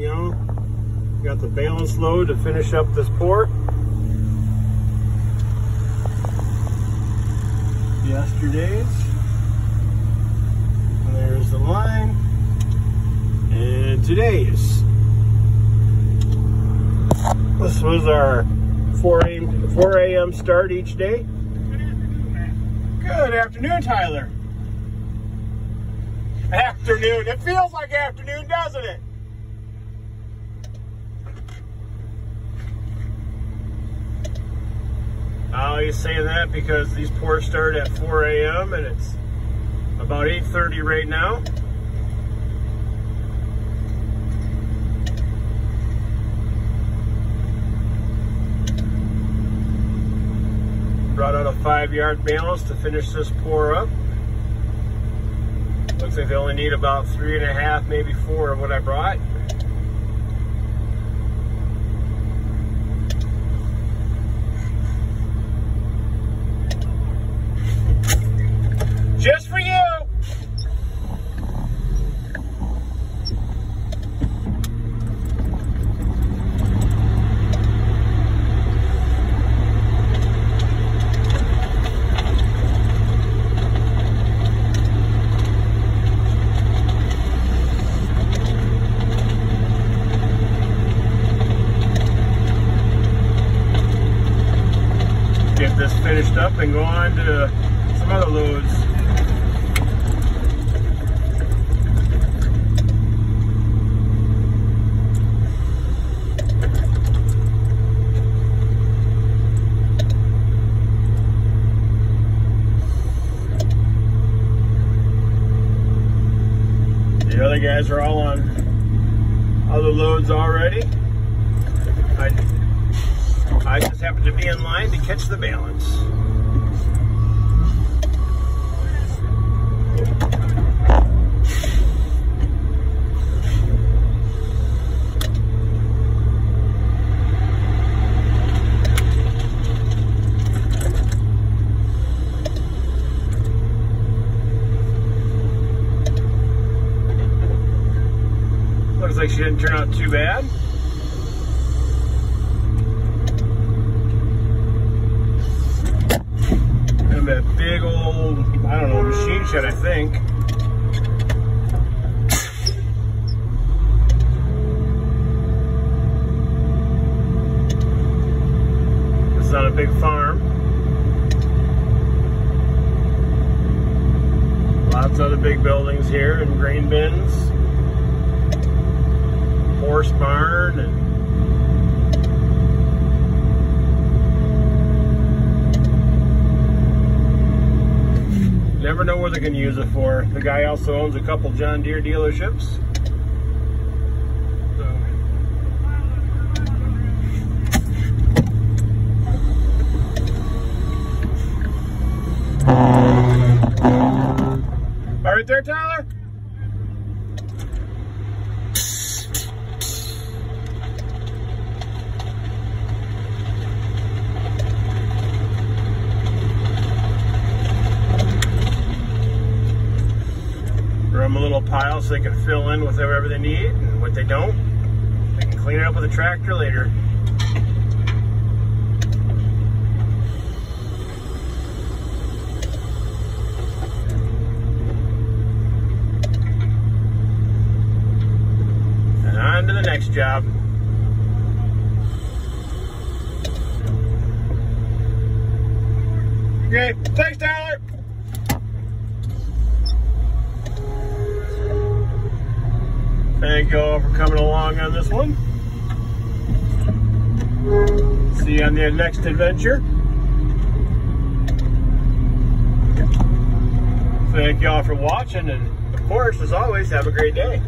go. Got the balance load to finish up this pour. Yesterday's. And there's the line. And today's. This was our 4 a.m. start each day. Good afternoon, Tyler. Afternoon. It feels like afternoon, doesn't it? I always say that because these pours start at 4 a.m. and it's about 8:30 right now. Brought out a 5-yard balance to finish this pour up. Looks like they only need about 3.5, maybe 4 of what I brought. Just for you! Get this finished up and go on to some other loads. The other guys are all on other loads already. I just happened to be in line to catch the balance. Looks like she didn't turn out too bad. That big old, I don't know, machine shed, I think. It's not a big farm. Lots of other big buildings here and grain bins. Horse barn and never know what they're going to use it for. The guy also owns a couple John Deere dealerships. So. All right there, Tyler? A little pile so they can fill in with whatever they need, and what they don't, they can clean it up with a tractor later. And on to the next job. Okay, thanks, Tyler. Thank you all for coming along on this one. See you on the next adventure. Thank you all for watching, and of course, as always, have a great day.